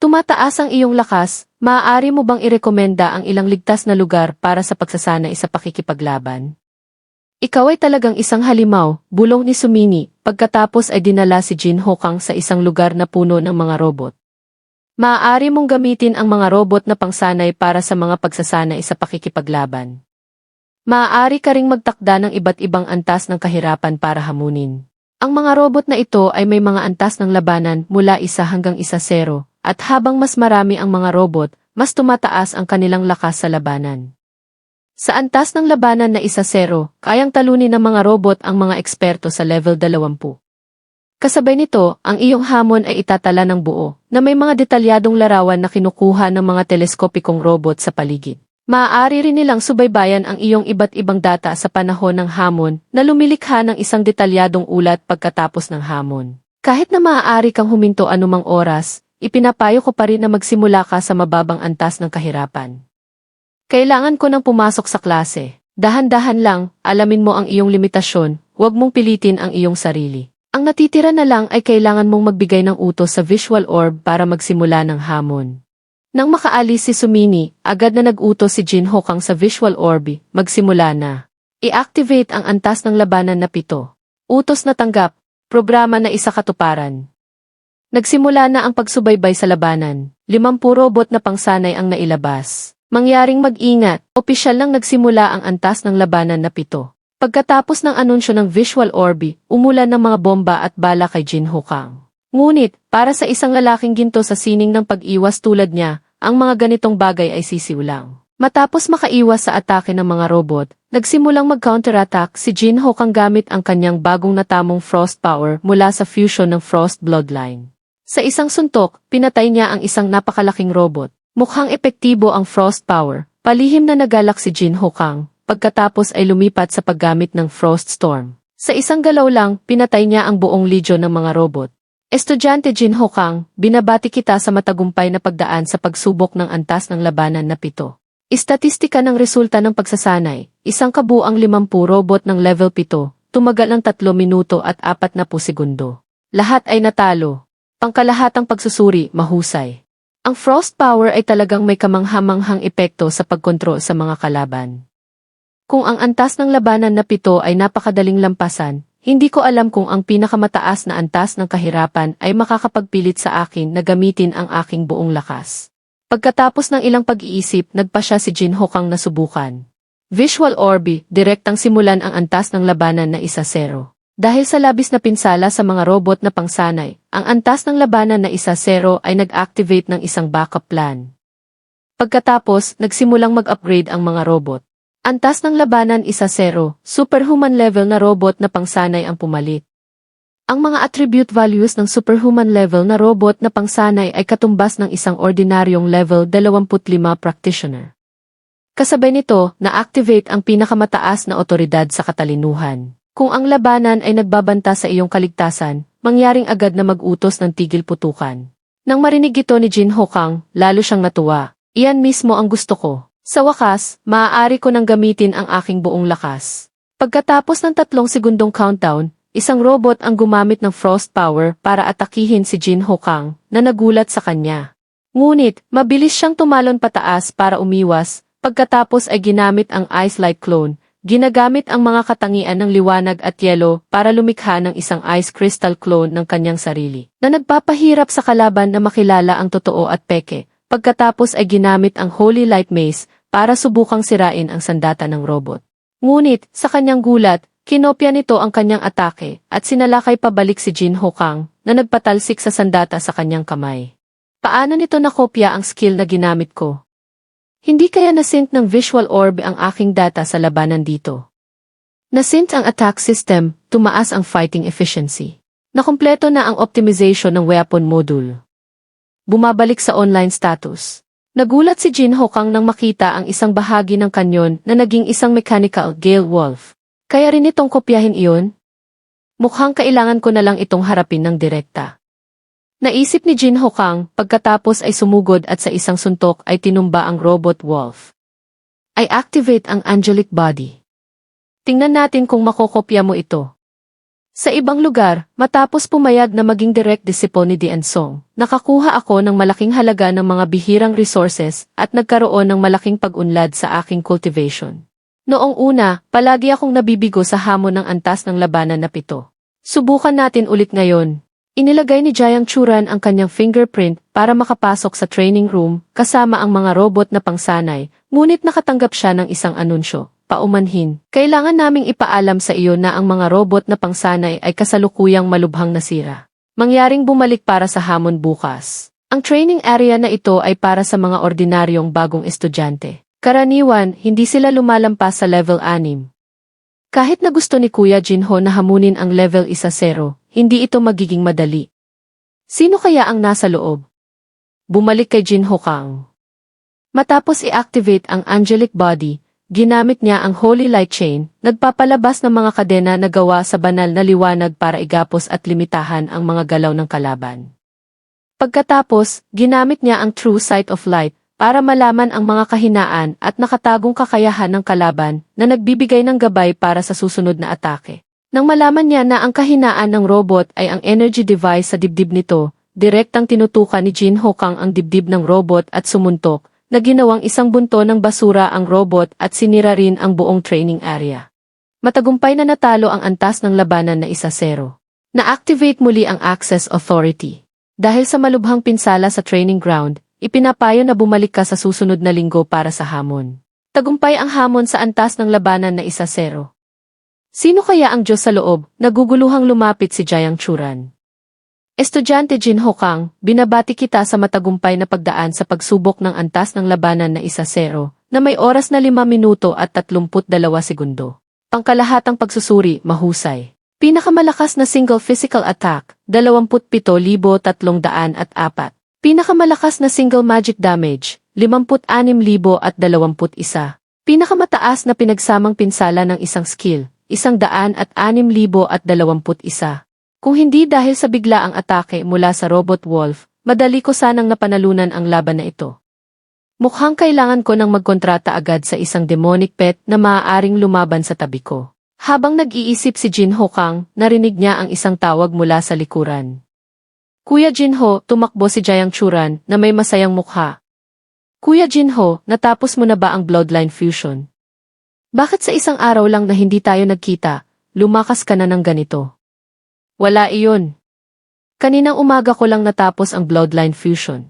Tumataas ang iyong lakas, maaari mo bang irekomenda ang ilang ligtas na lugar para sa pagsasanay sa pakikipaglaban? Ikaw ay talagang isang halimaw, bulong ni Sumini, pagkatapos ay dinala si Jin Hokang sa isang lugar na puno ng mga robot. Maaari mong gamitin ang mga robot na pangsanay para sa mga pagsasanay sa pakikipaglaban. Maaari ka ring magtakda ng iba't ibang antas ng kahirapan para hamunin. Ang mga robot na ito ay may mga antas ng labanan mula 1 hanggang 1-0, at habang mas marami ang mga robot, mas tumataas ang kanilang lakas sa labanan. Sa antas ng labanan na 1-0, kayang talunin ng mga robot ang mga eksperto sa level 20. Kasabay nito, ang iyong hamon ay itatala ng buo, na may mga detalyadong larawan na kinukuha ng mga teleskopikong robot sa paligid. Maaari rin nilang subaybayan ang iyong iba't ibang data sa panahon ng hamon na lumilikha ng isang detalyadong ulat pagkatapos ng hamon. Kahit na maaari kang huminto anumang oras, ipinapayo ko pa rin na magsimula ka sa mababang antas ng kahirapan. Kailangan ko nang pumasok sa klase. Dahan-dahan lang, alamin mo ang iyong limitasyon, huwag mong pilitin ang iyong sarili. Ang natitira na lang ay kailangan mong magbigay ng utos sa visual orb para magsimula ng hamon. Nang makaalis si Sumini, agad na nag-utos si Jin Hokang sa visual orb, magsimula na. I-activate ang antas ng labanan na 7. Utos na tanggap, programa na isa katuparan. Nagsimula na ang pagsubaybay sa labanan, 50 robot na pangsanay ang nailabas. Mangyaring mag-ingat, opisyal lang nagsimula ang antas ng labanan na 7. Pagkatapos ng anunsyo ng visual orb, umulan ng mga bomba at bala kay Jin Hokang. Ngunit, para sa isang lalaking ginto sa sining ng pag-iwas tulad niya, ang mga ganitong bagay ay sisiw lang. Matapos makaiwas sa atake ng mga robot, nagsimulang mag-counterattack si Jin Hokang gamit ang kanyang bagong natamong Frost Power mula sa fusion ng Frost Bloodline. Sa isang suntok, pinatay niya ang isang napakalaking robot. Mukhang epektibo ang Frost Power, palihim na nagalak si Jin Hokang, pagkatapos ay lumipat sa paggamit ng Frost Storm. Sa isang galaw lang, pinatay niya ang buong legion ng mga robot. Estudyante Jin Hokang, binabati kita sa matagumpay na pagdaan sa pagsubok ng antas ng labanan na 7. Istatistika ng resulta ng pagsasanay, isang kabuang 50 robot ng level 7, tumagal ng 3 minuto at 40 segundo. Lahat ay natalo. Pangkalahatang pagsusuri, mahusay. Ang Frost Power ay talagang may kamangha-manghang epekto sa pagkontrol sa mga kalaban. Kung ang antas ng labanan na 7 ay napakadaling lampasan, hindi ko alam kung ang pinakamataas na antas ng kahirapan ay makakapagpilit sa akin na gamitin ang aking buong lakas. Pagkatapos ng ilang pag-iisip, nagpa siya si Jin Hokang na subukan. Visual orb, direktang simulan ang antas ng labanan na 1-0. Dahil sa labis na pinsala sa mga robot na pangsanay, ang antas ng labanan na 1-0 ay nag-activate ng isang backup plan. Pagkatapos, nagsimulang mag-upgrade ang mga robot. Antas ng labanan 1-0, superhuman level na robot na pangsanay ang pumalit. Ang mga attribute values ng superhuman level na robot na pangsanay ay katumbas ng isang ordinaryong level 25 practitioner. Kasabay nito, na-activate ang pinakamataas na otoridad sa katalinuhan. Kung ang labanan ay nagbabanta sa iyong kaligtasan, mangyaring agad na mag-utos ng tigil putukan. Nang marinig ito ni Jin Hokang, lalo siyang natuwa. Iyan mismo ang gusto ko. Sa wakas, maaari ko nang gamitin ang aking buong lakas. Pagkatapos ng 3 segundong countdown, isang robot ang gumamit ng Frost Power para atakihin si Jin Hokang, na nagulat sa kanya. Ngunit, mabilis siyang tumalon pataas para umiwas, pagkatapos ay ginamit ang Ice-like clone, ginagamit ang mga katangian ng liwanag at yelo para lumikha ng isang Ice Crystal clone ng kanyang sarili, na nagpapahirap sa kalaban na makilala ang totoo at peke. Pagkatapos ay ginamit ang Holy Light Mace para subukang sirain ang sandata ng robot. Ngunit, sa kanyang gulat, kinopya nito ang kanyang atake at sinalakay pabalik si Jin Hokang na nagpatalsik sa sandata sa kanyang kamay. Paano nito nakopya ang skill na ginamit ko? Hindi kaya nasync ng visual orb ang aking data sa labanan dito? Nasync ang attack system, tumaas ang fighting efficiency. Nakumpleto na ang optimization ng weapon module. Bumabalik sa online status. Nagulat si Jin Hokang nang makita ang isang bahagi ng kanyon na naging isang mechanical Gale Wolf. Kaya rin itong kopyahin iyon? Mukhang kailangan ko na lang itong harapin ng direkta. Naisip ni Jin Hokang, pagkatapos ay sumugod at sa isang suntok ay tinumba ang robot wolf. I activate ang angelic body. Tingnan natin kung makokopya mo ito. Sa ibang lugar, matapos pumayag na maging direct disciple ni Diansong, nakakuha ako ng malaking halaga ng mga bihirang resources at nagkaroon ng malaking pag-unlad sa aking cultivation. Noong una, palagi akong nabibigo sa hamon ng antas ng labanan na 7. Subukan natin ulit ngayon. Inilagay ni Jayang Churan ang kanyang fingerprint para makapasok sa training room kasama ang mga robot na pangsanay, ngunit nakatanggap siya ng isang anunsyo. Paumanhin, kailangan naming ipaalam sa iyo na ang mga robot na pangsanay ay kasalukuyang malubhang nasira. Mangyaring bumalik para sa hamon bukas. Ang training area na ito ay para sa mga ordinaryong bagong estudyante. Karaniwan, hindi sila lumalampas sa level 6. Kahit na gusto ni Kuya Jinho na hamunin ang level 1-0, hindi ito magiging madali. Sino kaya ang nasa loob? Bumalik kay Jinho Kang. Matapos i-activate ang angelic body, ginamit niya ang Holy Light Chain, nagpapalabas ng mga kadena na gawa sa banal na liwanag para igapos at limitahan ang mga galaw ng kalaban. Pagkatapos, ginamit niya ang True Sight of Light para malaman ang mga kahinaan at nakatagong kakayahan ng kalaban na nagbibigay ng gabay para sa susunod na atake. Nang malaman niya na ang kahinaan ng robot ay ang energy device sa dibdib nito, direktang tinutukan ni Jinho Kang ang dibdib ng robot at sumuntok, na ginawang isang bunto ng basura ang robot at sinira rin ang buong training area. Matagumpay na natalo ang antas ng labanan na 1-0. Na-activate muli ang Access Authority. Dahil sa malubhang pinsala sa training ground, ipinapayo na bumalik ka sa susunod na linggo para sa hamon. Tagumpay ang hamon sa antas ng labanan na 1-0. Sino kaya ang Diyos sa loob? Naguguluhang lumapit si Jayang Churan. Estudyante Jinho Kang, binabati kita sa matagumpay na pagdaan sa pagsubok ng antas ng labanan na 1-0, na may oras na 5 minuto at 32 segundo. Pangkalahatang pagsusuri, mahusay. Pinakamalakas na single physical attack, 27,304. Pinakamalakas na single magic damage, 56,021. Pinakamataas na pinagsamang pinsala ng isang skill, 106,021. Kung hindi dahil sa biglaang atake mula sa Robot Wolf, madali ko sanang napanalunan ang laban na ito. Mukhang kailangan ko nang magkontrata agad sa isang demonic pet na maaaring lumaban sa tabi ko. Habang nag-iisip si Jinho Kang, narinig niya ang isang tawag mula sa likuran. Kuya Jinho, tumakbo si Jayang Churan na may masayang mukha. Kuya Jinho, natapos mo na ba ang bloodline fusion? Bakit sa isang araw lang na hindi tayo nagkita, lumakas ka na ng ganito? Wala iyon. Kaninang umaga ko lang natapos ang bloodline fusion.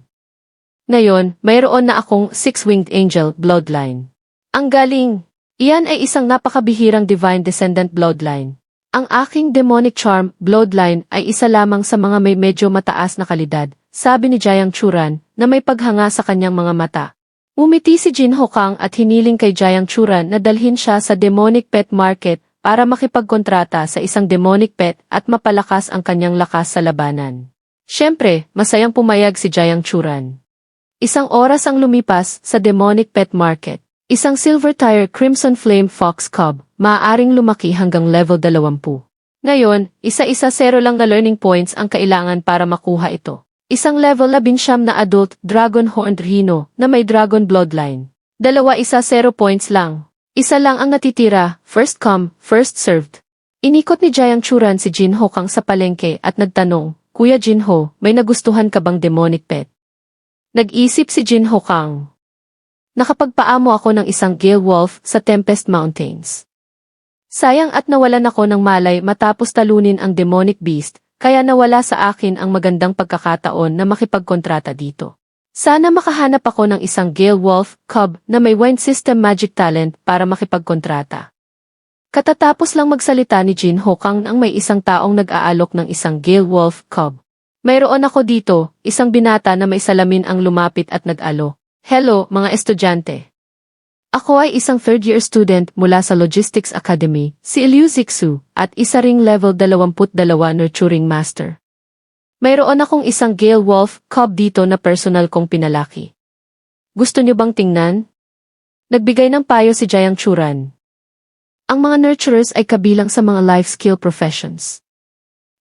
Ngayon, mayroon na akong 6-winged angel bloodline. Ang galing! Iyan ay isang napakabihirang divine descendant bloodline. Ang aking demonic charm bloodline ay isa lamang sa mga may medyo mataas na kalidad, sabi ni Jayang Churan na may paghanga sa kanyang mga mata. Umiti si Jinho Kang at hiniling kay Jayang Churan na dalhin siya sa demonic pet market para makipagkontrata sa isang demonic pet at mapalakas ang kanyang lakas sa labanan. Siyempre, masayang pumayag si Jayang Churan. Isang oras ang lumipas sa demonic pet market. Isang silver tire crimson flame fox cub, maaaring lumaki hanggang level 20. Ngayon, 1-0 lang na learning points ang kailangan para makuha ito. Isang level 19 na adult dragon horned rhino na may dragon bloodline. 2-0 points lang. Isa lang ang natitira, first come, first served. Inikot ni Jayang Churan si Jinho Kang sa palengke at nagtanong, Kuya Jinho, may nagustuhan ka bang demonic pet? Nag-isip si Jinho Kang. Nakapagpaamo ako ng isang gale wolf sa Tempest Mountains. Sayang at nawalan ako ng malay matapos talunin ang demonic beast, kaya nawala sa akin ang magandang pagkakataon na makipagkontrata dito. Sana makahanap ako ng isang Gale Wolf Cub na may wind system magic talent para makipagkontrata. Katatapos lang magsalita ni Jinho Kang nang may isang taong nag-aalok ng isang Gale Wolf Cub. Mayroon ako dito, isang binata na may salamin ang lumapit at nag-alo. Hello, mga estudyante. Ako ay isang third-year student mula sa Logistics Academy, si Liu Zixu, at isa ring level 22 nurturing master. Mayroon akong isang Gale Wolf Cub dito na personal kong pinalaki. Gusto niyo bang tingnan? Nagbigay ng payo si Jayang Churan. Ang mga nurturers ay kabilang sa mga life skill professions.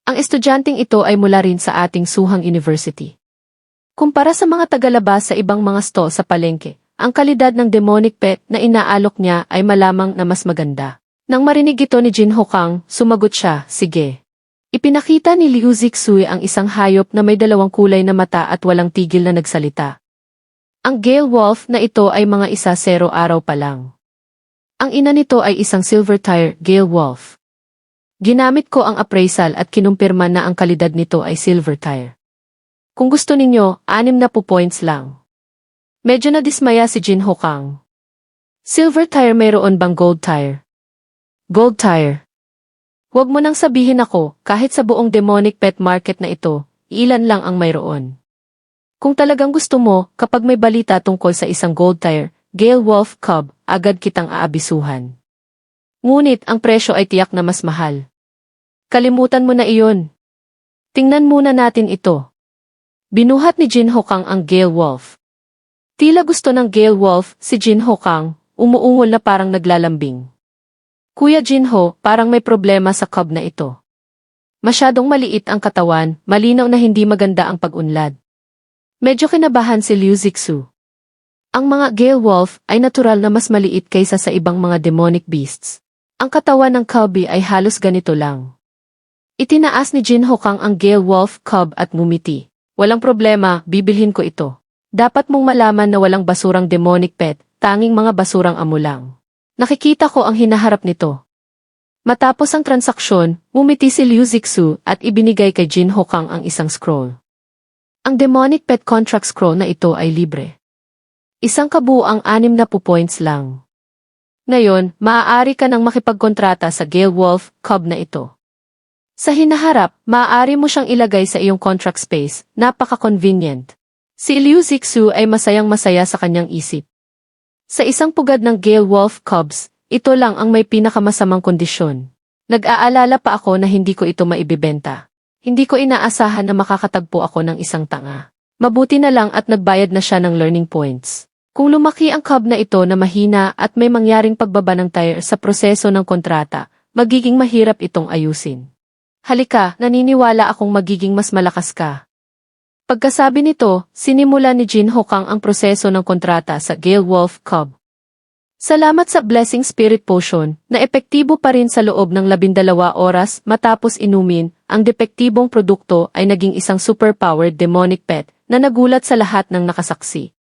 Ang estudyanteng ito ay mula rin sa ating Suhang University. Kumpara sa mga tagalabas sa ibang mga stall sa palengke, ang kalidad ng demonic pet na inaalok niya ay malamang na mas maganda. Nang marinig ito ni Jinho Kang, sumagot siya, sige. Ipinakita ni Liu Zixue ang isang hayop na may dalawang kulay na mata at walang tigil na nagsalita. Ang Gale Wolf na ito ay mga 1-0 araw pa lang. Ang ina nito ay isang Silver Tire Gale Wolf. Ginamit ko ang appraisal at kinumpirma na ang kalidad nito ay Silver Tire. Kung gusto ninyo, 60 points lang. Medyo nadismaya si Jin Ho Kang. Silver Tire, mayroon bang Gold Tire? Gold Tire. Huwag mo nang sabihin ako, kahit sa buong demonic pet market na ito, ilan lang ang mayroon. Kung talagang gusto mo, kapag may balita tungkol sa isang Gold Tire, Gale Wolf Cub, agad kitang aabisuhan. Ngunit ang presyo ay tiyak na mas mahal. Kalimutan mo na iyon. Tingnan muna natin ito. Binuhat ni Jin Ho Kang ang Gale Wolf. Tila gusto ng Gale Wolf si Jin Ho Kang, umuungol na parang naglalambing. Kuya Jinho, parang may problema sa cub na ito. Masyadong maliit ang katawan, malinaw na hindi maganda ang pag-unlad. Medyo kinabahan si Liu Zixue. Ang mga Gale Wolf ay natural na mas maliit kaysa sa ibang mga demonic beasts. Ang katawan ng cubby ay halos ganito lang. Itinaas ni Jin Ho Kang ang Gale Wolf cub at ngumiti. Walang problema, bibilhin ko ito. Dapat mong malaman na walang basurang demonic pet, tanging mga basurang amo lang. Nakikita ko ang hinaharap nito. Matapos ang transaksyon, ngumiti si Liu Zixue at ibinigay kay Jin Ho Kang ang isang scroll. Ang demonic pet contract scroll na ito ay libre. Isang kabuuang 60 points lang. Ngayon, maaari ka nang makipagkontrata sa Gale Wolf Cub na ito. Sa hinaharap, maaari mo siyang ilagay sa iyong contract space, napaka-convenient. Si Liu Zixue ay masayang-masaya sa kanyang isip. Sa isang pugad ng Gale Wolf Cubs, ito lang ang may pinakamasamang kondisyon. Nag-aalala pa ako na hindi ko ito maibibenta. Hindi ko inaasahan na makakatagpo ako ng isang tanga. Mabuti na lang at nagbayad na siya ng learning points. Kung lumaki ang cub na ito na mahina at may mangyaring pagbaba ng tire sa proseso ng kontrata, magiging mahirap itong ayusin. Halika, naniniwala akong magiging mas malakas ka. Pagkasabi nito, sinimula ni Jin Ho Kang ang proseso ng kontrata sa Gale Wolf Cub. Salamat sa Blessing Spirit Potion, na epektibo pa rin sa loob ng 12 oras matapos inumin, ang depektibong produkto ay naging isang super-powered demonic pet na nagulat sa lahat ng nakasaksi.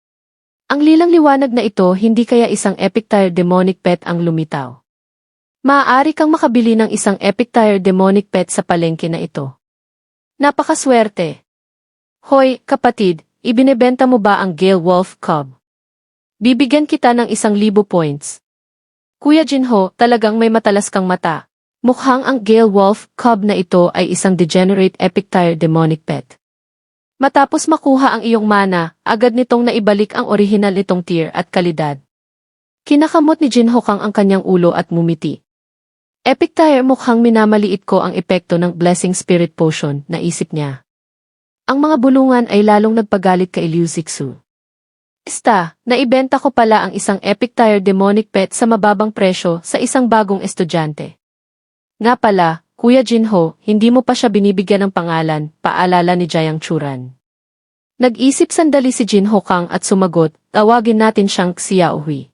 Ang lilang liwanag na ito hindi kaya isang epic tire demonic pet ang lumitaw. Maaari kang makabili ng isang epic tire demonic pet sa palengke na ito. Napakaswerte! Hoy, kapatid, ibinebenta mo ba ang Gale Wolf Cub? Bibigyan kita ng 1,000 points. Kuya Jinho, talagang may matalas kang mata. Mukhang ang Gale Wolf Cub na ito ay isang degenerate epic tire demonic pet. Matapos makuha ang iyong mana, agad nitong naibalik ang orihinal nitong tier at kalidad. Kinakamot ni Jinho Kang ang kanyang ulo at mumiti. Epic tire, mukhang minamaliit ko ang epekto ng Blessing Spirit Potion, naisip niya. Ang mga bulungan ay lalong nagpagalit kay Liu Zixue. Naibenta ko pala ang isang epic tire demonic pet sa mababang presyo sa isang bagong estudyante. Nga pala, Kuya Jinho, hindi mo pa siya binibigyan ng pangalan, paalala ni Jiang Churan. Nag-isip sandali si Jin Ho Kang at sumagot, tawagin natin siyang Xiaohui.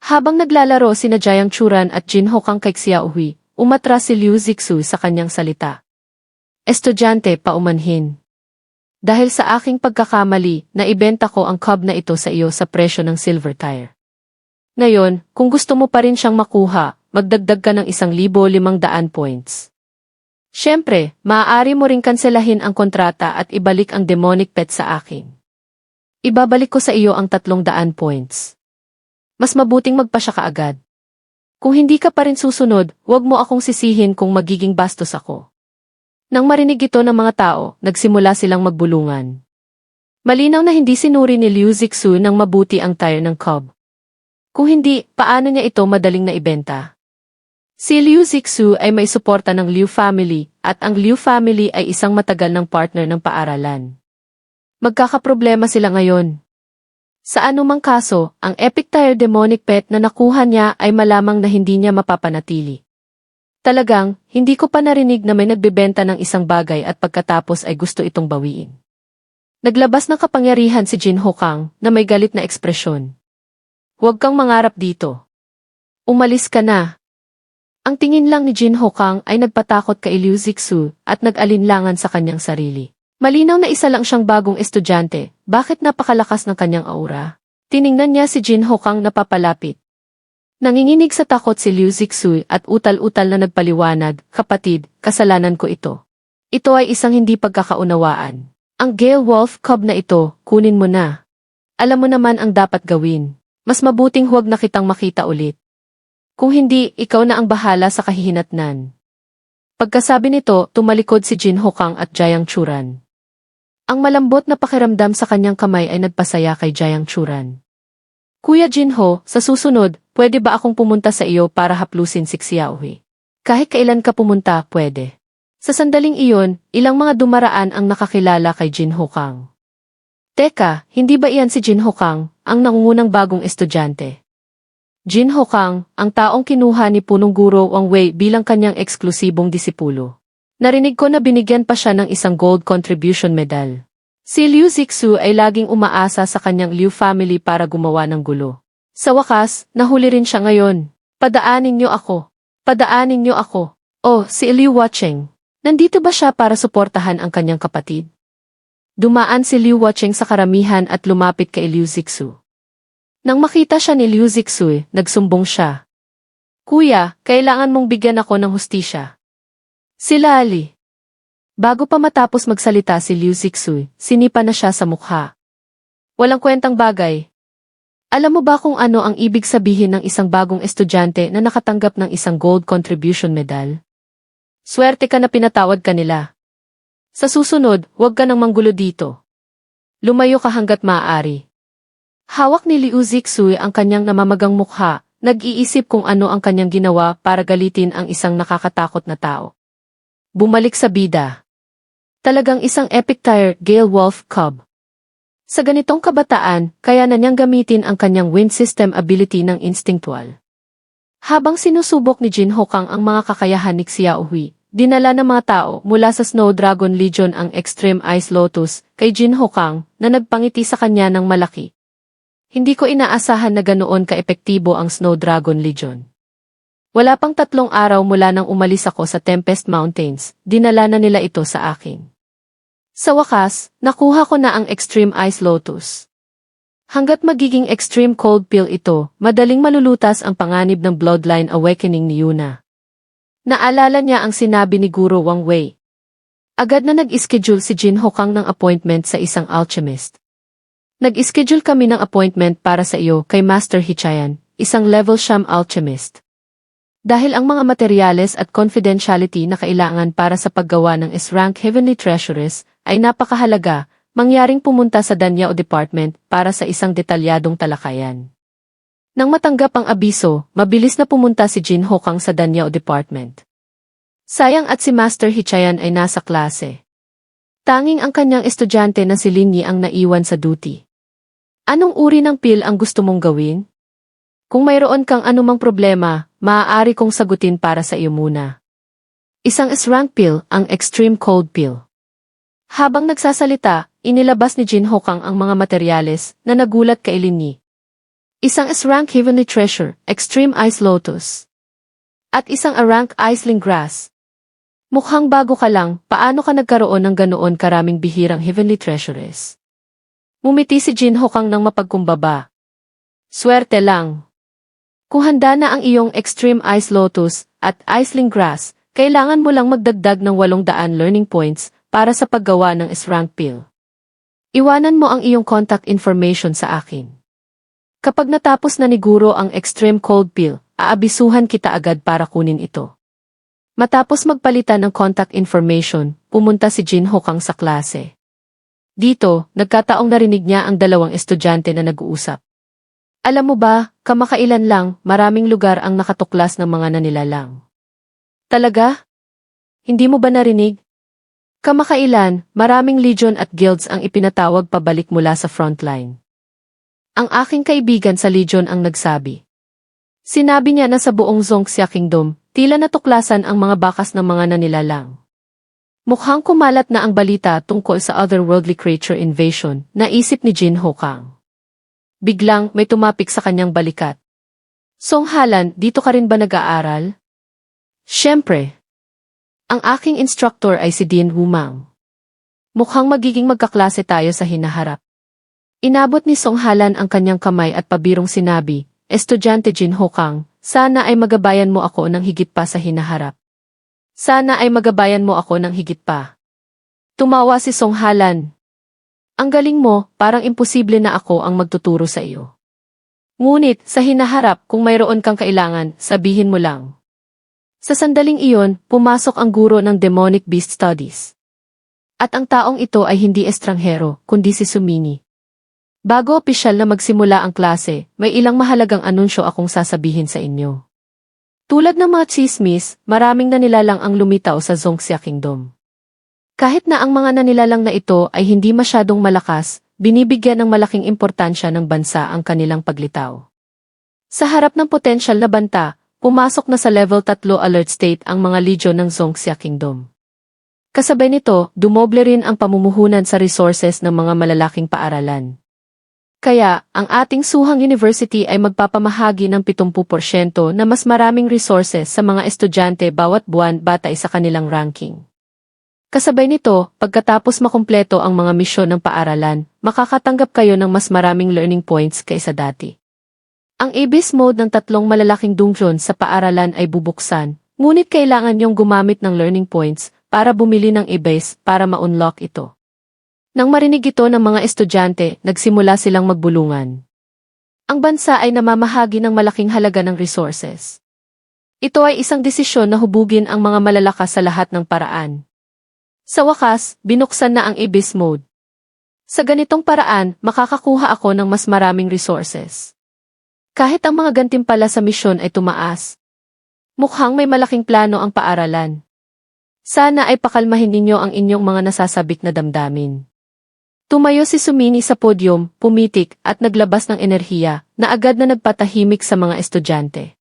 Habang naglalaro sina Jiang Churan at Jin Ho Kang kay Xiaohui, umatras si Liu Zixue sa kanyang salita. Estudyante, paumanhin. Dahil sa aking pagkakamali, naibenta ko ang cub na ito sa iyo sa presyo ng Silver Tire. Ngayon, kung gusto mo pa rin siyang makuha, magdagdag ka ng 1,500 points. Siyempre, maaari mo ring kanselahin ang kontrata at ibalik ang demonic pet sa akin. Ibabalik ko sa iyo ang 300 points. Mas mabuting magpasya ka agad. Kung hindi ka pa rin susunod, huwag mo akong sisihin kung magiging bastos ako. Nang marinig ito ng mga tao, nagsimula silang magbulungan. Malinaw na hindi sinuri ni Liu Zixue ng mabuti ang tire ng cub. Kung hindi, paano niya ito madaling naibenta? Si Liu Zixue ay may suporta ng Liu family, at ang Liu family ay isang matagal ng partner ng paaralan. Magkakaproblema sila ngayon. Sa anumang kaso, ang epic tire demonic pet na nakuha niya ay malamang na hindi niya mapapanatili. Talagang, hindi ko pa narinig na may nagbebenta ng isang bagay at pagkatapos ay gusto itong bawiin. Naglabas ng kapangyarihan si Jin Ho Kang na may galit na ekspresyon. Huwag kang mangarap dito. Umalis ka na. Ang tingin lang ni Jin Hokang ay nagpatakot kay Liu Zixu at nag-alinlangan sa kanyang sarili. Malinaw na isa lang siyang bagong estudyante, bakit napakalakas ng kanyang aura? Tiningnan niya si Jin Hokang na papalapit. Nanginginig sa takot si Liu Zixu at utal-utal na nagpaliwanag, kapatid, kasalanan ko ito. Ito ay isang hindi pagkakaunawaan. Ang Gale Wolf Cub na ito, kunin mo na. Alam mo naman ang dapat gawin. Mas mabuting huwag na kitang makita ulit. Kung hindi, ikaw na ang bahala sa kahihinatnan. Pagkasabi nito, tumalikod si Jin Hokang at Jiang Churan. Ang malambot na pakiramdam sa kanyang kamay ay nagpasaya kay Jiang Churan. Kuya Jinho, sa susunod, pwede ba akong pumunta sa iyo para haplusin si Xiaohui? Kahit kailan ka pumunta, pwede. Sa sandaling iyon, ilang mga dumaraan ang nakakilala kay Jin Hokang. Teka, hindi ba iyan si Jin Hokang, ang nangungunang bagong estudyante? Jin Hokang, ang taong kinuha ni punong guro Wang Wei bilang kanyang eksklusibong disipulo. Narinig ko na binigyan pa siya ng isang gold contribution medal. Si Liu Zixu ay laging umaasa sa kanyang Liu family para gumawa ng gulo. Sa wakas, nahuli rin siya ngayon. Padaanin niyo ako. Padaanin niyo ako. Oh, si Liu Wucheng. Nandito ba siya para suportahan ang kanyang kapatid? Dumaan si Liu Wucheng sa karamihan at lumapit kay Liu Zixu. Nang makita siya ni Liu Zixu, nagsumbong siya. Kuya, kailangan mong bigyan ako ng hustisya. Sila Ali. Bago pa matapos magsalita si Liu Zixu, sinipa na siya sa mukha. Walang kwentang bagay. Alam mo ba kung ano ang ibig sabihin ng isang bagong estudyante na nakatanggap ng isang gold contribution medal? Swerte ka na pinatawad ka nila. Sa susunod, huwag ka nang manggulo dito. Lumayo ka hanggat maaari. Hawak ni Liu Zixu ang kanyang namamagang mukha, nag-iisip kung ano ang kanyang ginawa para galitin ang isang nakakatakot na tao. Bumalik sa bida. Talagang isang epic tire Gale Wolf Cub. Sa ganitong kabataan, kaya na niyang gamitin ang kanyang wind system ability ng instinctual. Habang sinusubok ni Jin Hokang ang mga kakayahan ni Xiaohui, dinala ng mga tao mula sa Snow Dragon Legion ang Extreme Ice Lotus kay Jin Hokang na nagpangiti sa kanya ng malaki. Hindi ko inaasahan na ganoon ka-epektibo ang Snow Dragon Legion. Wala pang 3 araw mula nang umalis ako sa Tempest Mountains, dinala na nila ito sa akin. Sa wakas, nakuha ko na ang Extreme Ice Lotus. Hanggat magiging Extreme Cold Pill ito, madaling malulutas ang panganib ng Bloodline Awakening ni Yuna. Naalala niya ang sinabi ni Guro Wang Wei. Agad na nag-schedule si Jin Hokang ng appointment sa isang alchemist. Nag-schedule kami ng appointment para sa iyo kay Master Hichayan, isang level siyam alchemist. Dahil ang mga materyales at confidentiality na kailangan para sa paggawa ng S-rank Heavenly Treasures ay napakahalaga, mangyaring pumunta sa Danyao Department para sa isang detalyadong talakayan. Nang matanggap ang abiso, mabilis na pumunta si Jin Hokang sa Danyao Department. Sayang at si Master Hichayan ay nasa klase. Tanging ang kanyang estudyante na si Lin Yi ang naiwan sa duty. Anong uri ng pill ang gusto mong gawin? Kung mayroon kang anumang problema, maaari kong sagutin para sa iyo muna. Isang S-rank pill, ang Extreme Cold Pill. Habang nagsasalita, inilabas ni Jin Hokang ang mga materyales na nagulat kay Lin Yi. Isang S-rank Heavenly Treasure, Extreme Ice Lotus. At isang A-rank Iceling Grass. Mukhang bago ka lang, paano ka nagkaroon ng ganoon karaming bihirang Heavenly Treasures? Mumiti si Jin Hokang ng mapagkumbaba. Swerte lang. Kung handa na ang iyong Extreme Ice Lotus at Iceling Grass, kailangan mo lang magdagdag ng 800 learning points para sa paggawa ng S-rank pill. Iwanan mo ang iyong contact information sa akin. Kapag natapos na ni Guro ang Extreme Cold Pill, aabisuhan kita agad para kunin ito. Matapos magpalitan ng contact information, pumunta si Jin Hokang sa klase. Dito, nagkataong narinig niya ang 2 estudyante na nag-uusap. Alam mo ba, kamakailan lang, maraming lugar ang nakatuklas ng mga nanilalang. Talaga? Hindi mo ba narinig? Kamakailan, maraming legion at guilds ang ipinatawag pabalik mula sa frontline. Ang aking kaibigan sa legion ang nagsabi. Sinabi niya na sa buong Zongxia Kingdom, tila natuklasan ang mga bakas ng mga nanilalang. Mukhang kumalat na ang balita tungkol sa otherworldly creature invasion, naisip ni Jin Hokang. Biglang may tumapik sa kanyang balikat. Song Halan, dito ka rin ba nag-aaral? Siyempre. Ang aking instructor ay si Dean Wumang. Mukhang magiging magkaklase tayo sa hinaharap. Inabot ni Song Halan ang kanyang kamay at pabirong sinabi, Estudyante Jin Ho Kang, sana ay magabayan mo ako ng higit pa sa hinaharap. Sana ay magabayan mo ako ng higit pa. Tumawa si Song Halan. Ang galing mo, parang imposible na ako ang magtuturo sa iyo. Ngunit, sa hinaharap, kung mayroon kang kailangan, sabihin mo lang. Sa sandaling iyon, pumasok ang guro ng Demonic Beast Studies. At ang taong ito ay hindi estranghero, kundi si Sumini. Bago opisyal na magsimula ang klase, may ilang mahalagang anunsyo akong sasabihin sa inyo. Tulad ng mga chismis, maraming nanilalang ang lumitaw sa Zongxia Kingdom. Kahit na ang mga nanilalang na ito ay hindi masyadong malakas, binibigyan ng malaking importansya ng bansa ang kanilang paglitaw. Sa harap ng potensyal na banta, pumasok na sa level 3 alert state ang mga legion ng Zongxia Kingdom. Kasabay nito, dumoble rin ang pamumuhunan sa resources ng mga malalaking paaralan. Kaya, ang ating Suhang University ay magpapamahagi ng 70% na mas maraming resources sa mga estudyante bawat buwan batay sa kanilang ranking. Kasabay nito, pagkatapos makumpleto ang mga misyon ng paaralan, makakatanggap kayo ng mas maraming learning points kaysa dati. Ang Abyss mode ng 3 malalaking dungeon sa paaralan ay bubuksan, ngunit kailangan niyong gumamit ng learning points para bumili ng Abyss para ma-unlock ito. Nang marinig ito ng mga estudyante, nagsimula silang magbulungan. Ang bansa ay namamahagi ng malaking halaga ng resources. Ito ay isang desisyon na hubugin ang mga malalakas sa lahat ng paraan. Sa wakas, binuksan na ang Abyss mode. Sa ganitong paraan, makakakuha ako ng mas maraming resources. Kahit ang mga gantimpala sa misyon ay tumaas. Mukhang may malaking plano ang paaralan. Sana ay pakalmahin ninyo ang inyong mga nasasabik na damdamin. Tumayo si Sumini sa podium, pumitik at naglabas ng enerhiya na agad na nagpatahimik sa mga estudyante.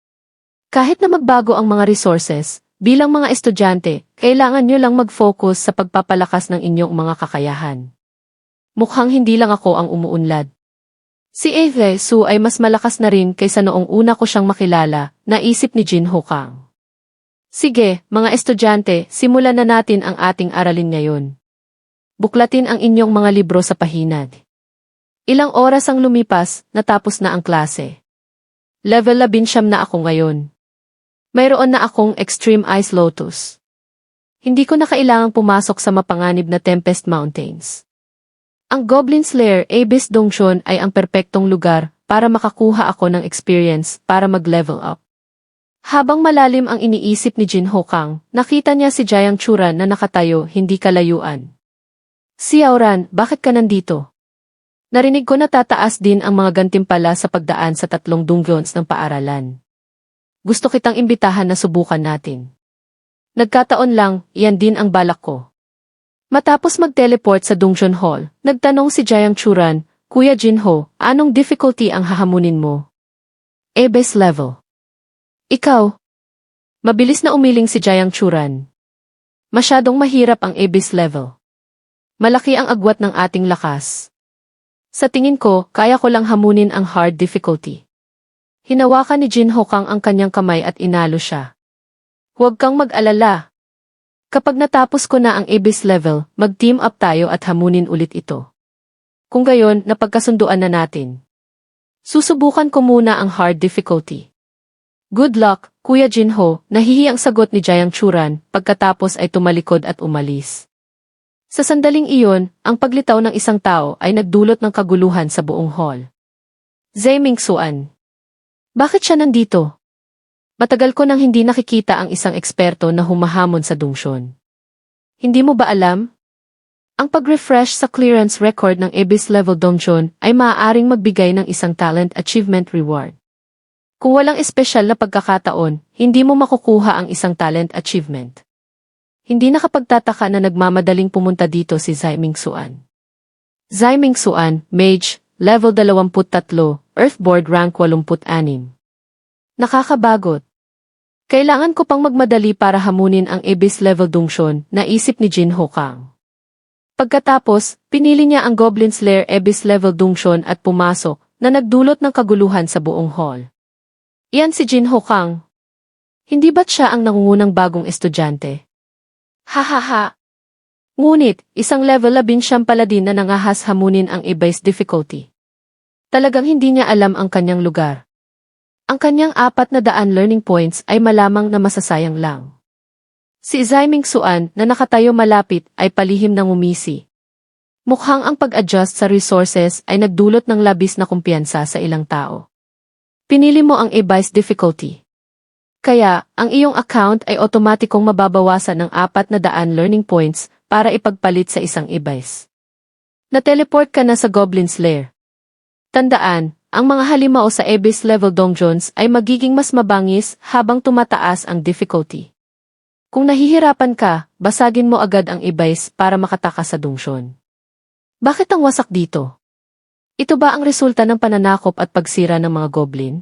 Kahit na magbago ang mga resources, bilang mga estudyante, kailangan nyo lang mag-focus sa pagpapalakas ng inyong mga kakayahan. Mukhang hindi lang ako ang umuunlad. Si Eve Su ay mas malakas na rin kaysa noong una ko siyang makilala, naisip ni Jin Ho Kang. Sige, mga estudyante, simulan na natin ang ating aralin ngayon. Buklatin ang inyong mga libro sa pahinad. Ilang oras ang lumipas, natapos na ang klase. Level 19 na ako ngayon. Mayroon na akong Extreme Ice Lotus. Hindi ko na kailangang pumasok sa mapanganib na Tempest Mountains. Ang Goblin's Lair Abyss Dungeon ay ang perpektong lugar para makakuha ako ng experience para mag-level up. Habang malalim ang iniisip ni Jin Ho Kang, nakita niya si Jiang Churan na nakatayo hindi kalayuan. Xiaoran, bakit ka nandito? Narinig ko na tataas din ang mga gantimpala sa pagdaan sa 3 dungeons ng paaralan. Gusto kitang imbitahan na subukan natin. Nagkataon lang, iyan din ang balak ko. Matapos mag-teleport sa Dungeon Hall, nagtanong si Jiang Churan, Kuya Jinho, anong difficulty ang hahamunin mo? Abyss level. Ikaw? Mabilis na umiling si Jiang Churan. Masyadong mahirap ang Abyss level. Malaki ang agwat ng ating lakas. Sa tingin ko, kaya ko lang hamunin ang hard difficulty. Hinawakan ni Jin Ho Kang ang kanyang kamay at inalo siya. Huwag kang mag-alala. Kapag natapos ko na ang Abyss level, mag-team up tayo at hamunin ulit ito. Kung gayon, napagkasunduan na natin. Susubukan ko muna ang hard difficulty. Good luck, Kuya Jinho, nahihi ang sagot ni Jiang Churan, pagkatapos ay tumalikod at umalis. Sa sandaling iyon, ang paglitaw ng isang tao ay nagdulot ng kaguluhan sa buong hall. Zhe Mingxuan. Bakit siya nandito? Matagal ko nang hindi nakikita ang isang eksperto na humahamon sa dungsyon. Hindi mo ba alam? Ang pag-refresh sa clearance record ng Abyss level dungeon ay maaaring magbigay ng isang talent achievement reward. Kung walang espesyal na pagkakataon, hindi mo makukuha ang isang talent achievement. Hindi nakapagtataka na nagmamadaling pumunta dito si Zhe Mingxuan. Zhe Mingxuan, Mage, level 23, Earthboard rank 86. Nakakabagot. Kailangan ko pang magmadali para hamunin ang Abyss level dungeon, naisip ni Jin Ho Kang. Pagkatapos, pinili niya ang Goblin's Lair Abyss level dungeon at pumasok, na nagdulot ng kaguluhan sa buong hall. Iyan si Jin Ho Kang. Hindi ba't siya ang nangungunang bagong estudyante? Hahaha. Ngunit, isang level 19 paladin na nangahas hamunin ang iba-based difficulty. Talagang hindi niya alam ang kanyang lugar. Ang kanyang 400 learning points ay malamang na masasayang lang. Si Zaiming Xuan na nakatayo malapit ay palihim ng umisi. Mukhang ang pag-adjust sa resources ay nagdulot ng labis na kumpiyansa sa ilang tao. Pinili mo ang iba-based difficulty. Kaya, ang iyong account ay otomatikong mababawasan ng 400 learning points para ipagpalit sa isang iba-based. Na-teleport ka na sa Goblin's Lair. Tandaan, ang mga halimaw sa Abyss level dungeons ay magiging mas mabangis habang tumataas ang difficulty. Kung nahihirapan ka, basagin mo agad ang iba-based para makatakas sa dungeon. Bakit ang wasak dito? Ito ba ang resulta ng pananakop at pagsira ng mga goblin?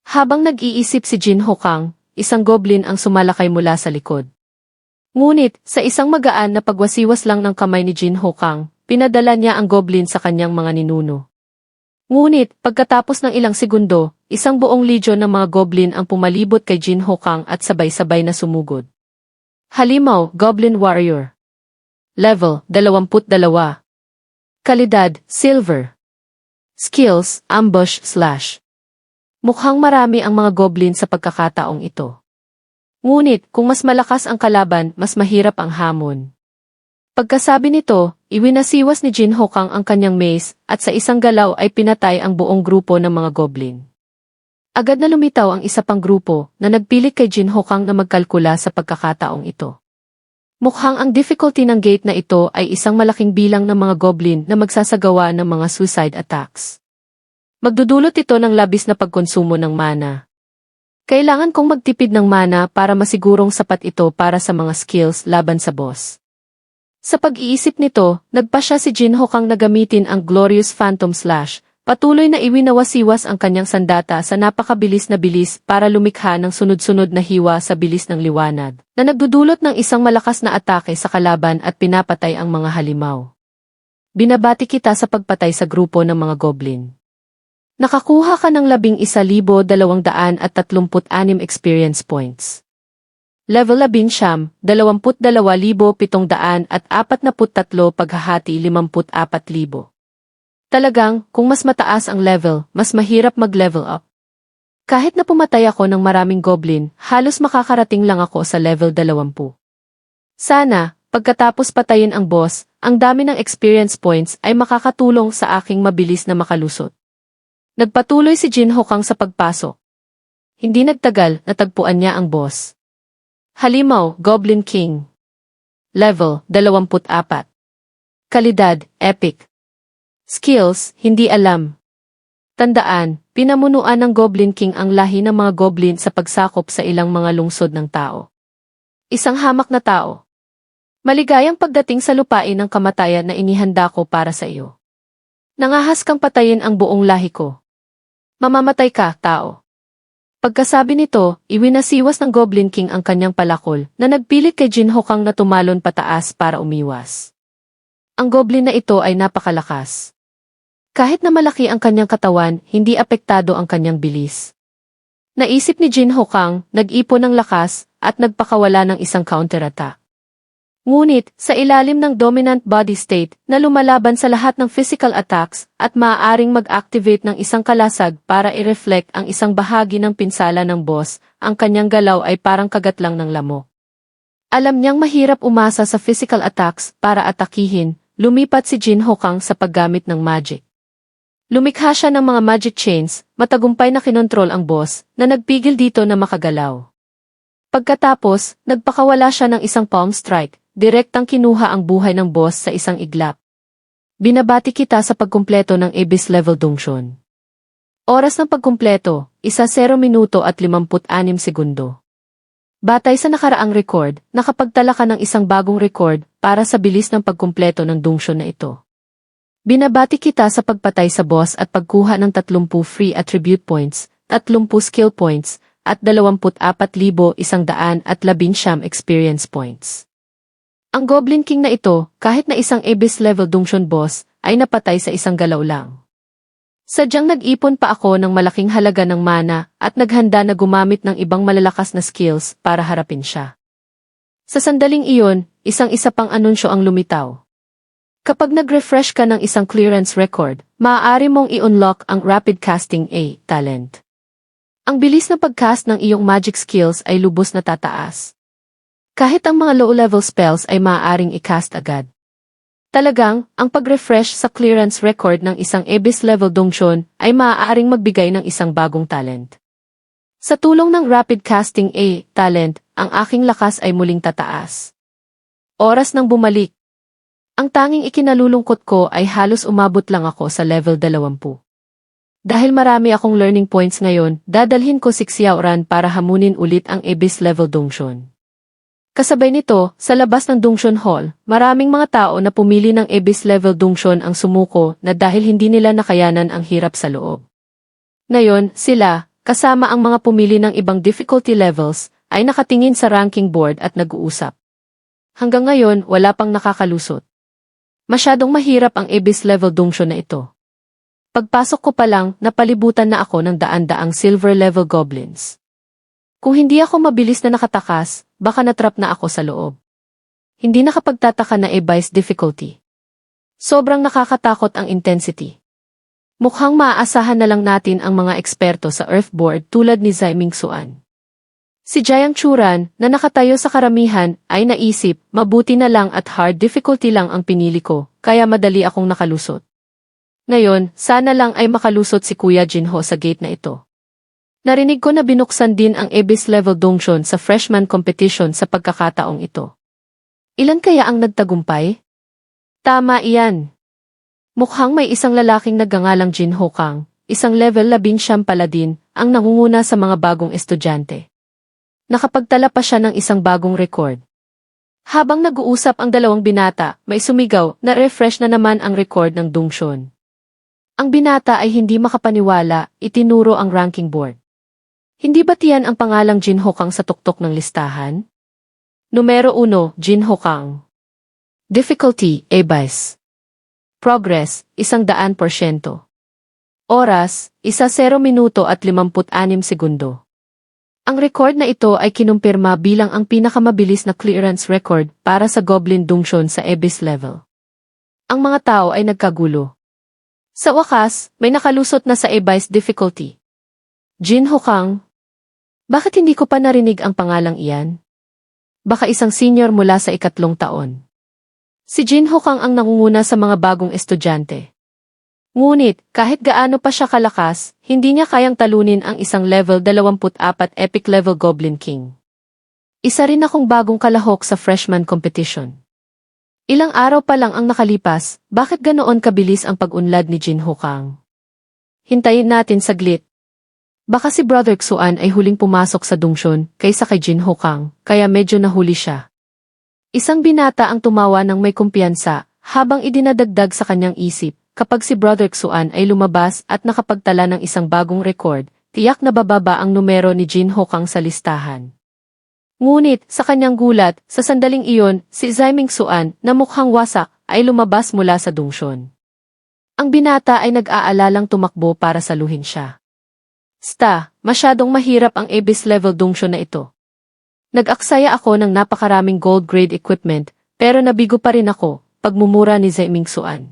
Habang nag-iisip si Jin Hokang, isang goblin ang sumalakay mula sa likod. Ngunit, sa isang magaan na pagwasiwas lang ng kamay ni Jin Hokang, pinadala niya ang goblin sa kanyang mga ninuno. Ngunit, pagkatapos ng ilang segundo, isang buong legion ng mga goblin ang pumalibot kay Jin Hokang at sabay-sabay na sumugod. Halimaw, Goblin Warrior. Level, 22. Kalidad, Silver. Skills, Ambush / Mukhang marami ang mga goblin sa pagkakataong ito. Ngunit, kung mas malakas ang kalaban, mas mahirap ang hamon. Pagkasabi nito, iwinasiwas ni Jin Hokang ang kanyang mace, at sa isang galaw ay pinatay ang buong grupo ng mga goblin. Agad na lumitaw ang isa pang grupo, na nagpilit kay Jin Hokang na magkalkula sa pagkakataong ito. Mukhang ang difficulty ng gate na ito ay isang malaking bilang ng mga goblin na magsasagawa ng mga suicide attacks. Magdudulot ito ng labis na pagkonsumo ng mana. Kailangan kong magtipid ng mana para masigurong sapat ito para sa mga skills laban sa boss. Sa pag-iisip nito, nagpasya si Jin Hokang na gamitin ang Glorious Phantom Slash, patuloy na iwinawasiwas ang kanyang sandata sa napakabilis na bilis para lumikha ng sunod-sunod na hiwa sa bilis ng liwanag, na nagdudulot ng isang malakas na atake sa kalaban at pinapatay ang mga halimaw. Binabati kita sa pagpatay sa grupo ng mga goblin. Nakakuha ka ng 11,236 experience points. Level 11, 22,743 paghahati 54,000. Talagang, kung mas mataas ang level, mas mahirap mag-level up. Kahit na pumatay ako ng maraming goblin, halos makakarating lang ako sa level 20. Sana, pagkatapos patayin ang boss, ang dami ng experience points ay makakatulong sa aking mabilis na makalusot. Nagpatuloy si Jin Hokang sa pagpasok. Hindi nagtagal, natagpuan niya ang boss. Halimaw, Goblin King. Level, 24. Kalidad, Epic. Skills, hindi alam. Tandaan, pinamunuan ng Goblin King ang lahi ng mga goblin sa pagsakop sa ilang mga lungsod ng tao. Isang hamak na tao. Maligayang pagdating sa lupain ng kamatayan na inihanda ko para sa iyo. Nangahas kang patayin ang buong lahi ko. Mamamatay ka, tao. Pagkasabi nito, iwinasiwas ng Goblin King ang kanyang palakol na nagpilit kay Jin Hokang na tumalon pataas para umiwas. Ang goblin na ito ay napakalakas. Kahit na malaki ang kanyang katawan, hindi apektado ang kanyang bilis. Naisip ni Jin Hokang, nag-ipon ng lakas, at nagpakawala ng isang counterattack. Ngunit, sa ilalim ng dominant body state na lumalaban sa lahat ng physical attacks at maaaring mag-activate ng isang kalasag para i-reflect ang isang bahagi ng pinsala ng boss, ang kanyang galaw ay parang kagat lang ng lamok. Alam niyang mahirap umasa sa physical attacks para atakihin, lumipat si Jin Hokang sa paggamit ng magic. Lumikha siya ng mga magic chains, matagumpay na kinontrol ang boss, na nagpigil dito na makagalaw. Pagkatapos, nagpakawala siya ng isang palm strike, direktang kinuha ang buhay ng boss sa isang iglap. Binabati kita sa pagkumpleto ng Abyss level dungeon. Oras ng pagkumpleto, 1:0 minuto at 56 segundo. Batay sa nakaraang record, nakapagtala ka ng isang bagong record para sa bilis ng pagkumpleto ng dungeon na ito. Binabati kita sa pagpatay sa boss at pagkuha ng 30 free attribute points, 30 skill points, at 24,119 experience points. Ang Goblin King na ito, kahit na isang Abyss level dungeon boss, ay napatay sa isang galaw lang. Sadyang nag-ipon pa ako ng malaking halaga ng mana at naghanda na gumamit ng ibang malalakas na skills para harapin siya. Sa sandaling iyon, isang-isa pang anunsyo ang lumitaw. Kapag nag-refresh ka ng isang clearance record, maaari mong i-unlock ang Rapid Casting A talent. Ang bilis na pag-cast ng iyong magic skills ay lubos na tataas. Kahit ang mga low-level spells ay maaaring i-cast agad. Talagang, ang pag-refresh sa clearance record ng isang Abyss-level dungeon ay maaaring magbigay ng isang bagong talent. Sa tulong ng Rapid Casting A talent, ang aking lakas ay muling tataas. Oras nang bumalik. Ang tanging ikinalulungkot ko ay halos umabot lang ako sa level 20. Dahil marami akong learning points ngayon, dadalhin ko si Xiaoran para hamunin ulit ang Abyss-level dungeon. Kasabay nito, sa labas ng Dungeon Hall, maraming mga tao na pumili ng Abyss-level dungeon ang sumuko na dahil hindi nila nakayanan ang hirap sa loob. Ngayon, sila, kasama ang mga pumili ng ibang difficulty levels, ay nakatingin sa ranking board at nag-uusap. Hanggang ngayon, wala pang nakakalusot. Masyadong mahirap ang Abyss-level dungeon na ito. Pagpasok ko pa lang, napalibutan na ako ng daan-daang silver-level goblins. Kung hindi ako mabilis na nakatakas, baka natrap na ako sa loob. Hindi nakapagtataka na Abyss difficulty. Sobrang nakakatakot ang intensity. Mukhang maaasahan na lang natin ang mga eksperto sa Earthboard tulad ni Zai Mingxuan. Si Jiang Churan, na nakatayo sa karamihan, ay naisip, mabuti na lang at hard difficulty lang ang pinili ko, kaya madali akong nakalusot. Ngayon, sana lang ay makalusot si Kuya Jinho sa gate na ito. Narinig ko na binuksan din ang Abyss-level dungeon sa freshman competition sa pagkakataong ito. Ilan kaya ang nagtagumpay? Tama iyan. Mukhang may isang lalaking nagngangalang Jinho Kang, isang level 19 paladin, ang nangunguna sa mga bagong estudyante. Nakapagtala pa siya ng isang bagong record. Habang nag-uusap ang dalawang binata, may sumigaw na refresh na naman ang record ng dungeon. Ang binata ay hindi makapaniwala, itinuro ang ranking board. Hindi ba tiyan ang pangalang Jinho Kang sa tuktok ng listahan? Numero 1, Jinho Kang. Difficulty, Abyss. Progress, 100%. Oras, 1:0 minuto at 56 segundo. Ang record na ito ay kinumpirma bilang ang pinakamabilis na clearance record para sa Goblin Dungeon sa Abyss level. Ang mga tao ay nagkagulo. Sa wakas, may nakalusot na sa Abyss difficulty. Jinho Kang. Bakit hindi ko pa narinig ang pangalang iyan? Baka isang senior mula sa 3 taon. Si Jinho Kang ang nangunguna sa mga bagong estudyante. Ngunit, kahit gaano pa siya kalakas, hindi niya kayang talunin ang isang level 24 epic level Goblin King. Isa rin akong bagong kalahok sa freshman competition. Ilang araw pa lang ang nakalipas, bakit ganoon kabilis ang pag-unlad ni Jinho Kang? Hintayin natin saglit. Baka si Brother Xuan ay huling pumasok sa dungeon kaysa kay Jinho Kang, kaya medyo nahuli siya. Isang binata ang tumawa ng may kumpiyansa, habang idinadagdag sa kanyang isip, kapag si Brother Xuan ay lumabas at nakapagtala ng isang bagong record, tiyak na bababa ang numero ni Jinho Kang sa listahan. Ngunit, sa kanyang gulat, sa sandaling iyon, si Zai Mingxuan, na mukhang wasak, ay lumabas mula sa dungeon. Ang binata ay nag-aalalang tumakbo para saluhin siya. Masyadong mahirap ang Abyss-level dungeon na ito. Nag-aksaya ako ng napakaraming gold-grade equipment, pero nabigo pa rin ako, pagmumura ni Zai Mingxuan.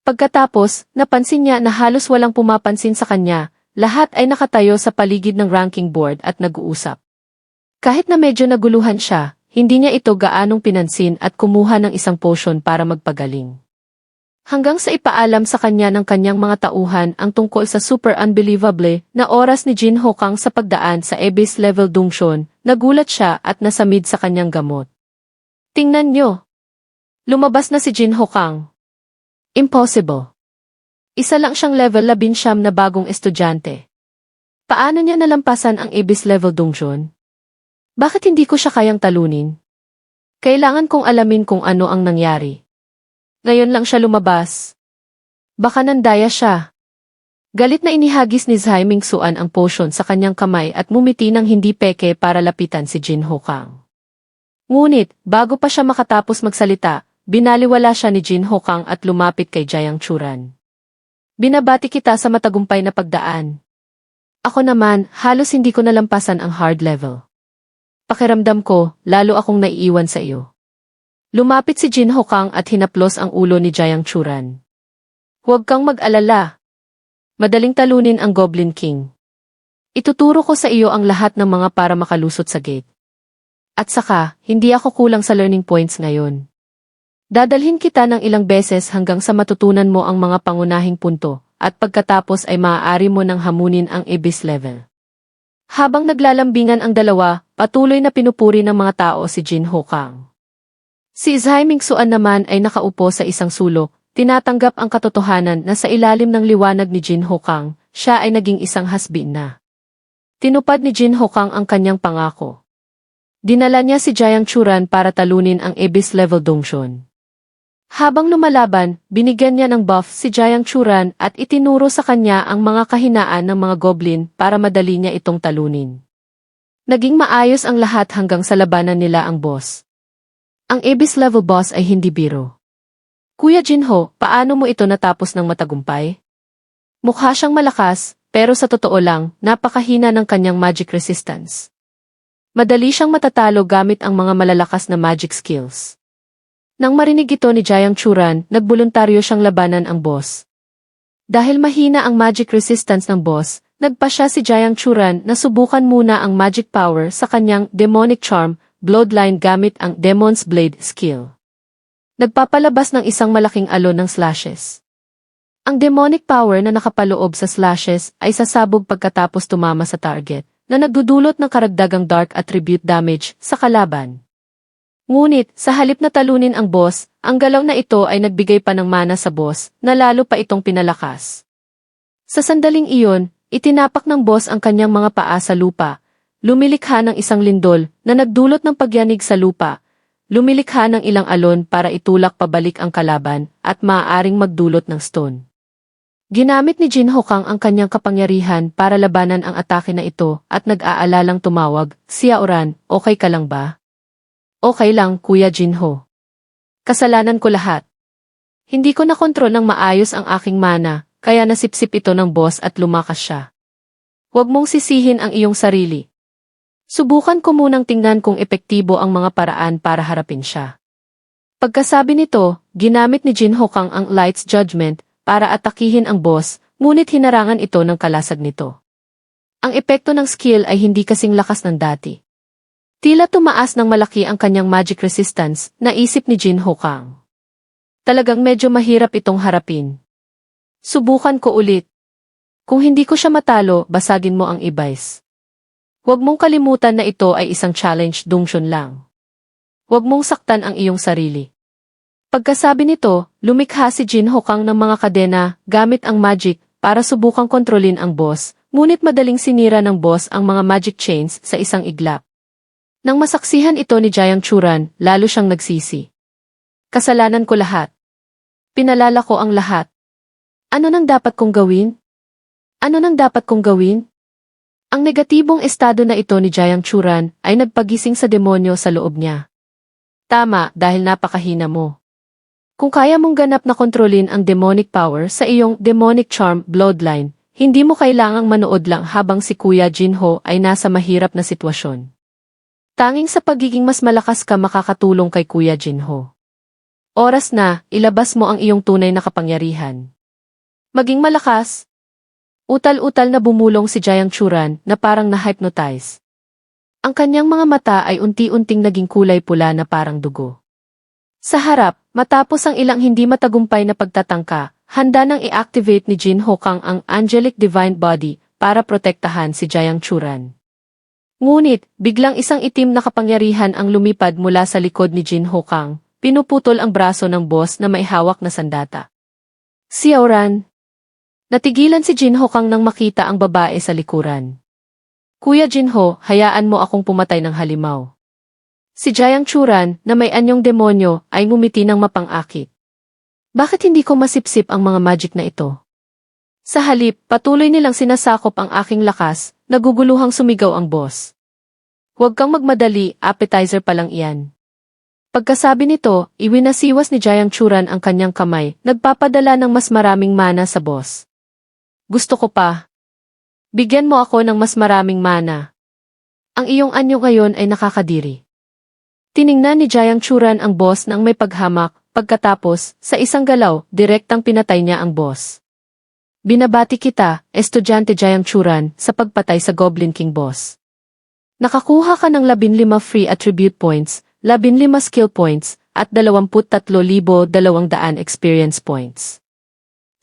Pagkatapos, napansin niya na halos walang pumapansin sa kanya, lahat ay nakatayo sa paligid ng ranking board at nag-uusap. Kahit na medyo naguluhan siya, hindi niya ito gaanong pinansin at kumuha ng isang potion para magpagaling. Hanggang sa ipaalam sa kanya ng kanyang mga tauhan ang tungkol sa super unbelievable na oras ni Jinho Kang sa pagdaan sa Abyss-level dungeon, nagulat siya at nasamid sa kanyang gamot. Tingnan niyo! Lumabas na si Jinho Kang. Impossible. Isa lang siyang level 19 na bagong estudyante. Paano niya nalampasan ang Abyss-level dungeon? Bakit hindi ko siya kayang talunin? Kailangan kong alamin kung ano ang nangyari. Ngayon lang siya lumabas. Baka nandaya siya. Galit na inihagis ni Zai Mingxuan ang potion sa kanyang kamay at mumiti ng hindi peke para lapitan si Jinho Kang. Ngunit, bago pa siya makatapos magsalita, binaliwala siya ni Jinho Kang at lumapit kay Jiang Churan. Binabati kita sa matagumpay na pagdaan. Ako naman, halos hindi ko nalampasan ang hard level. Pakiramdam ko, lalo akong naiiwan sa iyo. Lumapit si Jin Hokang at hinaplos ang ulo ni Jiang Churan. Huwag kang mag-alala. Madaling talunin ang Goblin King. Ituturo ko sa iyo ang lahat ng mga para makalusot sa gate. At saka, hindi ako kulang sa learning points ngayon. Dadalhin kita ng ilang beses hanggang sa matutunan mo ang mga pangunahing punto, at pagkatapos ay maaari mo nang hamunin ang Abyss level. Habang naglalambingan ang dalawa, patuloy na pinupuri ng mga tao si Jin Hokang. Si Zhai Mingxuan naman ay nakaupo sa isang sulok, tinatanggap ang katotohanan na sa ilalim ng liwanag ni Jin Hokang, siya ay naging isang has-been na. Tinupad ni Jin Hokang ang kanyang pangako. Dinala niya si Jiang Churan para talunin ang Abyss level Dongshun. Habang lumalaban, binigyan niya ng buff si Jiang Churan at itinuro sa kanya ang mga kahinaan ng mga goblin para madali niya itong talunin. Naging maayos ang lahat hanggang sa labanan nila ang boss. Ang Abyss level boss ay hindi biro. Kuya Jinho, paano mo ito natapos ng matagumpay? Mukha siyang malakas, pero sa totoo lang, napakahina ng kanyang magic resistance. Madali siyang matatalo gamit ang mga malalakas na magic skills. Nang marinig ito ni Jiang Churan, nagboluntaryo siyang labanan ang boss. Dahil mahina ang magic resistance ng boss, nagpa siya si Jiang Churan na subukan muna ang magic power sa kanyang demonic charm, bloodline gamit ang Demon's Blade skill. Nagpapalabas ng isang malaking alon ng slashes. Ang demonic power na nakapaloob sa slashes ay sasabog pagkatapos tumama sa target, na nagdudulot ng karagdagang dark attribute damage sa kalaban. Ngunit, sa halip na talunin ang boss, ang galaw na ito ay nagbigay pa ng mana sa boss, na lalo pa itong pinalakas. Sa sandaling iyon, itinapak ng boss ang kanyang mga paa sa lupa, lumilikha ng isang lindol na nagdulot ng pagyanig sa lupa, lumilikha ng ilang alon para itulak pabalik ang kalaban at maaaring magdulot ng stone. Ginamit ni Jin Hokang ang kanyang kapangyarihan para labanan ang atake na ito at nag-aalalang tumawag, "Xiaoran, okay ka lang ba?" "Okay lang, Kuya Jinho. Kasalanan ko lahat. Hindi ko nakontrol ng maayos ang aking mana, kaya nasipsip ito ng boss at lumakas siya. Huwag mong sisihin ang iyong sarili. Subukan ko munang tingnan kung epektibo ang mga paraan para harapin siya." Pagkasabi nito, ginamit ni Jin Hokang ang Light's Judgment para atakihin ang boss, ngunit hinarangan ito ng kalasag nito. Ang epekto ng skill ay hindi kasing lakas ng dati. Tila tumaas ng malaki ang kanyang magic resistance, naisip ni Jin Hokang. Talagang medyo mahirap itong harapin. Subukan ko ulit. Kung hindi ko siya matalo, basagin mo ang Abyss. Huwag mong kalimutan na ito ay isang challenge Dongshun lang. Huwag mong saktan ang iyong sarili. Pagkasabi nito, lumikha si Jin Hokang ng mga kadena gamit ang magic para subukang kontrolin ang boss, ngunit madaling sinira ng boss ang mga magic chains sa isang iglap. Nang masaksihan ito ni Jiang Churan, lalo siyang nagsisi. Kasalanan ko lahat. Pinalala ko ang lahat. Ano nang dapat kong gawin? Ano nang dapat kong gawin? Ang negatibong estado na ito ni Jiang Churan ay nagpagising sa demonyo sa loob niya. Tama, dahil napakahina mo. Kung kaya mong ganap na kontrolin ang demonic power sa iyong demonic charm bloodline, hindi mo kailangang manood lang habang si Kuya Jinho ay nasa mahirap na sitwasyon. Tanging sa pagiging mas malakas ka makakatulong kay Kuya Jinho. Oras na, ilabas mo ang iyong tunay na kapangyarihan. Maging malakas. Utal-utal na bumulong si Jiang Churan na parang na-hypnotize. Ang kanyang mga mata ay unti-unting naging kulay pula na parang dugo. Sa harap, matapos ang ilang hindi matagumpay na pagtatangka, handa nang i-activate ni Jin Hokang ang Angelic Divine Body para protektahan si Jiang Churan. Ngunit, biglang isang itim na kapangyarihan ang lumipad mula sa likod ni Jin Hokang, pinuputol ang braso ng boss na may hawak na sandata. "Xiaoran." Natigilan si Jin Hokang nang makita ang babae sa likuran. "Kuya Jinho, hayaan mo akong pumatay ng halimaw." Si Jiang Churan, na may anyong demonyo, ay ngumiti ng mapang-akit. Bakit hindi ko masipsip ang mga magic na ito? Sa halip, patuloy nilang sinasakop ang aking lakas, naguguluhang sumigaw ang boss. "Huwag kang magmadali, appetizer pa lang iyan." Pagkasabi nito, iwinasiwas ni Jiang Churan ang kanyang kamay, nagpapadala ng mas maraming mana sa boss. Gusto ko pa. Bigyan mo ako ng mas maraming mana. Ang iyong anyo ngayon ay nakakadiri. Tiningnan ni Jiang Churan ang boss nang may paghamak, pagkatapos, sa isang galaw, direktang pinatay niya ang boss. Binabati kita, estudyante Jiang Churan, sa pagpatay sa Goblin King boss. Nakakuha ka ng 15 free attribute points, 15 skill points, at 23,200 experience points.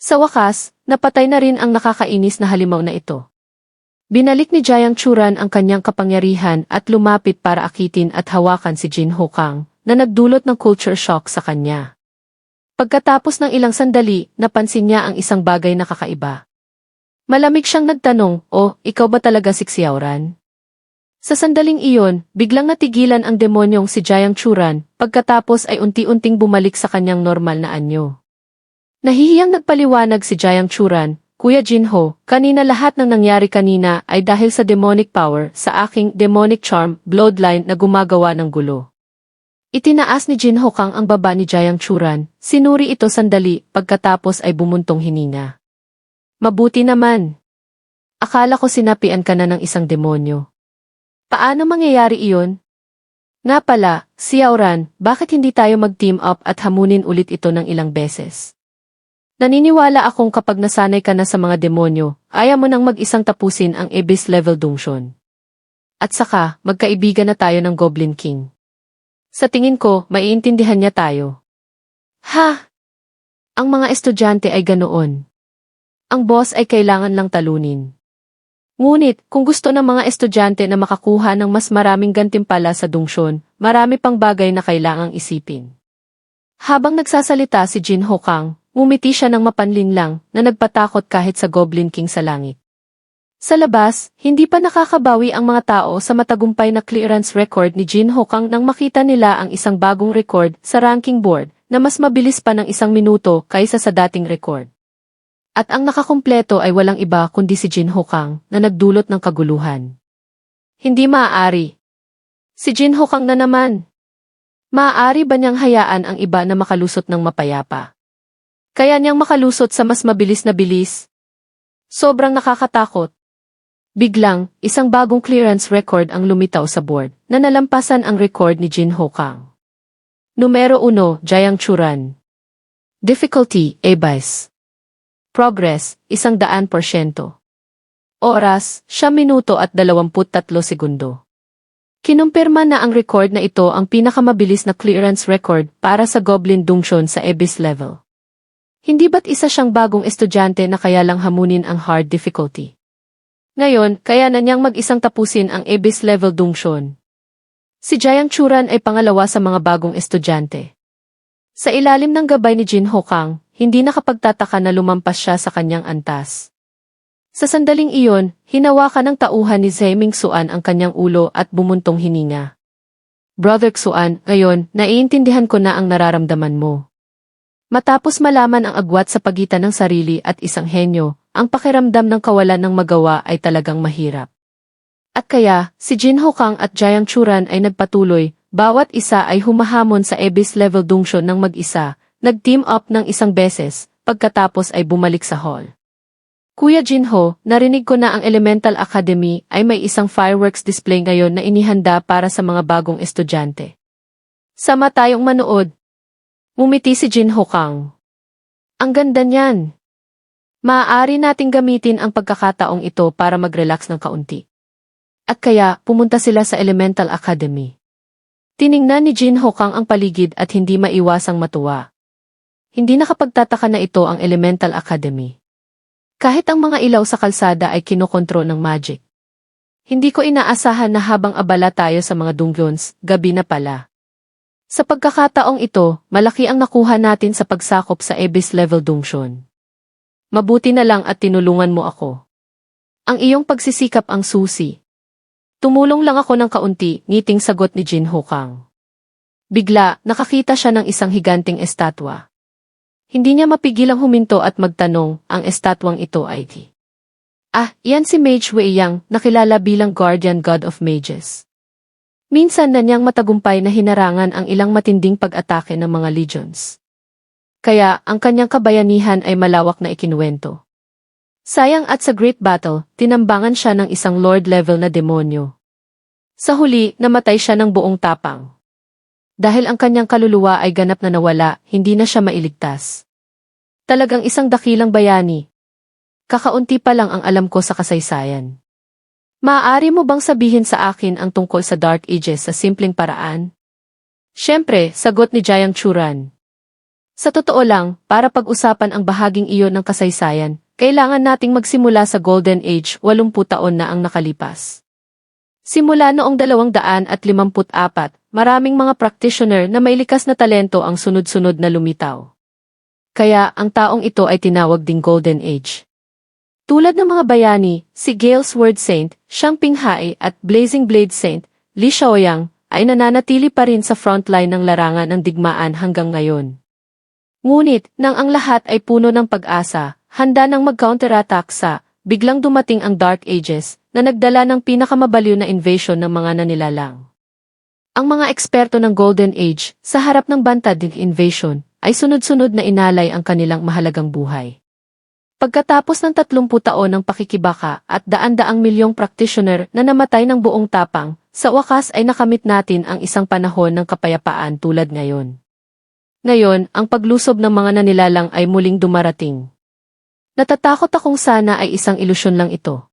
Sa wakas, napatay na rin ang nakakainis na halimaw na ito. Binalik ni Jiang Churan ang kanyang kapangyarihan at lumapit para akitin at hawakan si Jin Hokang, na nagdulot ng culture shock sa kanya. Pagkatapos ng ilang sandali, napansin niya ang isang bagay na kakaiba. Malamig siyang nagtanong, "Oh, ikaw ba talaga si Xiaoran?" Sa sandaling iyon, biglang natigilan ang demonyong si Jiang Churan, pagkatapos ay unti-unting bumalik sa kanyang normal na anyo. Nahihiyang nagpaliwanag si Jiang Churan, "Kuya Jinho, kanina lahat ng nangyari kanina ay dahil sa demonic power sa aking demonic charm bloodline na gumagawa ng gulo." Itinaas ni Jin Hokang ang baba ni Jiang Churan, sinuri ito sandali, pagkatapos ay bumuntong hininga. "Mabuti naman. Akala ko sinapian ka na ng isang demonyo. Paano mangyayari iyon? Nga pala, Xiaoran, bakit hindi tayo mag-team up at hamunin ulit ito ng ilang beses? Naniniwala akong kapag nasanay ka na sa mga demonyo, ayaw mo nang mag-isang tapusin ang Abyss level dungeon. At saka, magkaibigan na tayo ng Goblin King. Sa tingin ko, maiintindihan niya tayo." Ha? Ang mga estudyante ay ganoon. Ang boss ay kailangan lang talunin. Ngunit, kung gusto ng mga estudyante na makakuha ng mas maraming gantimpala sa dungsyon, marami pang bagay na kailangang isipin. Habang nagsasalita si Jin Hokang, ngumiti siya ng mapanlinlang na nagpatakot kahit sa Goblin King sa langit. Sa labas, hindi pa nakakabawi ang mga tao sa matagumpay na clearance record ni Jin Hokang nang makita nila ang isang bagong record sa ranking board na mas mabilis pa ng 1 minuto kaysa sa dating record. At ang nakakumpleto ay walang iba kundi si Jin Hokang na nagdulot ng kaguluhan. Hindi maaari. Si Jin Hokang na naman. Maaari ba niyang hayaan ang iba na makalusot ng mapayapa? Kaya niyang makalusot sa mas mabilis na bilis? Sobrang nakakatakot. Biglang, isang bagong clearance record ang lumitaw sa board na nalampasan ang record ni Jin Hokang. Numero 1, Jiang Churan. Difficulty, Abyss. Progress, 100%. Oras, 9 minuto at 23 segundo. Kinumpirma na ang record na ito ang pinakamabilis na clearance record para sa Goblin Dungeon sa Abyss level. Hindi ba't isa siyang bagong estudyante na kaya lang hamunin ang hard difficulty? Ngayon, kaya na niyang mag-isang tapusin ang Abyss level Dungeon. Si Jiang Churan ay pangalawa sa mga bagong estudyante. Sa ilalim ng gabay ni Jin Hokang, hindi nakapagtataka na lumampas siya sa kanyang antas. Sa sandaling iyon, hinawakan ng tauhan ni Zeming Xuan ang kanyang ulo at bumuntong hininga. "Brother Xuan, ngayon, naiintindihan ko na ang nararamdaman mo. Matapos malaman ang agwat sa pagitan ng sarili at isang henyo, ang pakiramdam ng kawalan ng magawa ay talagang mahirap. At kaya, si Jin Hokang at Jiang Churan ay nagpatuloy, bawat isa ay humahamon sa Abyss level dungeon ng mag-isa, nag-team up ng isang beses, pagkatapos ay bumalik sa hall. Kuya Jinho, narinig ko na ang Elemental Academy ay may isang fireworks display ngayon na inihanda para sa mga bagong estudyante. Sama tayong manood." Ngumiti si Jin Hokang. "Ang ganda niyan. Maaari nating gamitin ang pagkakataong ito para mag-relax ng kaunti." At kaya, pumunta sila sa Elemental Academy. Tiningnan ni Jin Hokang ang paligid at hindi maiwasang matuwa. Hindi nakapagtataka na ito ang Elemental Academy. Kahit ang mga ilaw sa kalsada ay kinokontrol ng magic. Hindi ko inaasahan na habang abala tayo sa mga dungeons, gabi na pala. Sa pagkakataong ito, malaki ang nakuha natin sa pagsakop sa Abyss level dungeon. Mabuti na lang at tinulungan mo ako. Ang iyong pagsisikap ang susi. Tumulong lang ako ng kaunti, ngiting sagot ni Jin Hokang. Bigla, nakakita siya ng isang higanting estatwa. Hindi niya mapigilang huminto at magtanong, ang estatwang ito ay iyan si Mage Wei Yang, nakilala bilang Guardian God of Mages. Minsan na niyang matagumpay na hinarangan ang ilang matinding pag-atake ng mga legions. Kaya, ang kanyang kabayanihan ay malawak na ikinuwento. Sayang at sa Great Battle, tinambangan siya ng isang Lord-level na demonyo. Sa huli, namatay siya ng buong tapang. Dahil ang kanyang kaluluwa ay ganap na nawala, hindi na siya mailigtas. Talagang isang dakilang bayani. Kakaunti pa lang ang alam ko sa kasaysayan. Maaari mo bang sabihin sa akin ang tungkol sa Dark Ages sa simpleng paraan? Siyempre, sagot ni Jiang Churan. Sa totoo lang, para pag-usapan ang bahaging iyon ng kasaysayan, kailangan nating magsimula sa Golden Age, 80 taon na ang nakalipas. Simula noong 254, maraming mga practitioner na may likas na talento ang sunod-sunod na lumitaw. Kaya, ang taong ito ay tinawag ding Golden Age. Tulad ng mga bayani, si Gale Sword Saint, Xiang Pinghai at Blazing Blade Saint, Li Xiaoyang, ay nananatili pa rin sa frontline ng larangan ng digmaan hanggang ngayon. Ngunit, nang ang lahat ay puno ng pag-asa, handa nang mag-counterattack biglang dumating ang Dark Ages, na nagdala ng pinakamabaliw na invasion ng mga nanilalang. Ang mga eksperto ng Golden Age, sa harap ng banta ng invasion, ay sunod-sunod na inalay ang kanilang mahalagang buhay. Pagkatapos ng 30 taon ng pakikibaka at daan-daang milyong practitioner na namatay ng buong tapang, sa wakas ay nakamit natin ang isang panahon ng kapayapaan tulad ngayon. Ngayon, ang paglusob ng mga nanilalang ay muling dumarating. Natatakot akong sana ay isang ilusyon lang ito.